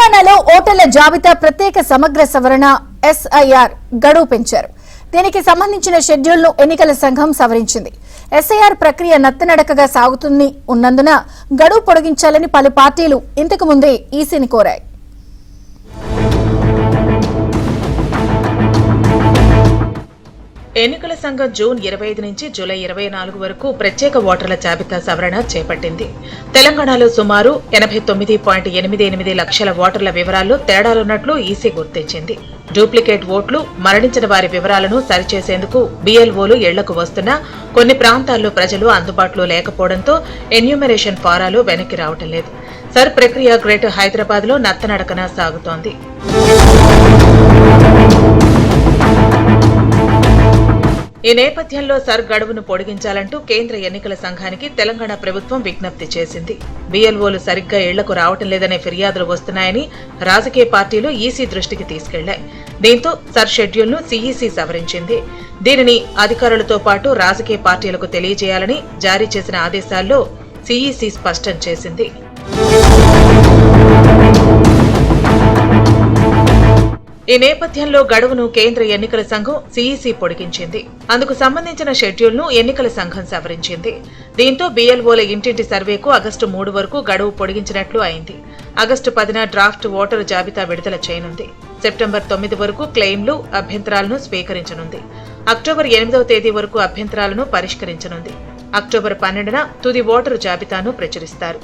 తెలంగాణలో ఓటర్ల జాబితా ప్రత్యేక సమగ్ర సవరణ ఎస్ఐఆర్ గడువు పెంచారు. దీనికి సంబంధించిన షెడ్యూల్ ను ఎన్నికల సంఘం సవరించింది. ఎస్ఐఆర్ ప్రక్రియ నత్తనడకగా సాగుతుంది ఉన్నందున గడువు పొడిగించాలని పలు పార్టీలు ఇంతకు ముందే ఈసీని కోరాయి. ఎన్నికల సంఘం జూన్ 25 నుంచి జూలై 24 వరకు ప్రత్యేక ఓటర్ల జాబితా సవరణ చేపట్టింది. తెలంగాణలో సుమారు 89.88 లక్షల ఓటర్ల వివరాల్లో తేడాలున్నట్లు ఈసీ గుర్తించింది. డూప్లికేట్ ఓట్లు, మరణించిన వారి వివరాలను సరిచేసేందుకు బీఎల్ఓలు ఇళ్లకు వస్తున్నా కొన్ని ప్రాంతాల్లో ప్రజలు అందుబాటులో లేకపోవడంతో ఎన్యూమరేషన్ ఫారాలు వెనక్కి రావటం లేదు. సర్ ప్రక్రియ గ్రేటర్ హైదరాబాద్ లో నత్తనడకన సాగుతోంది. ఈ నేపథ్యంలో సర్ గడువును పొడిగించాలంటూ కేంద్ర ఎన్నికల సంఘానికి తెలంగాణ ప్రభుత్వం విజ్ఞప్తి చేసింది. బీఎల్ఓలు సరిగ్గా ఇళ్లకు రావటం లేదనే ఫిర్యాదులు వస్తున్నాయని రాజకీయ పార్టీలు ఈసీ దృష్టికి తీసుకెళ్లాయి. దీంతో సర్ షెడ్యూల్ ను సీఈసీ సవరించింది. దీనిని అధికారులతో పాటు రాజకీయ పార్టీలకు తెలియజేయాలని జారీ చేసిన ఆదేశాల్లో సీఈసీ స్పష్టం చేసింది. ఈ నేపథ్యంలో గడువును కేంద్ర ఎన్నికల సంఘం సీఈసీ పొడిగించింది. అందుకు సంబంధించిన షెడ్యూల్ ను ఎన్నికల సంఘం సవరించింది. దీంతో బీఎల్ఓల ఇంటింటి సర్వేకు ఆగస్టు 3 వరకు గడువు పొడిగించినట్లు అయింది. ఆగస్టు 10న డ్రాఫ్ట్ ఓటరు జాబితా విడుదల చేయనుంది. సెప్టెంబర్ 9 వరకు క్లెయిమ్లు, అభ్యంతరాలను స్వీకరించనుంది. అక్టోబర్ 8వ తేదీ వరకు అభ్యంతరాలను పరిష్కరించనుంది. అక్టోబర్ 12న తుది ఓటరు జాబితాను ప్రచురిస్తారు.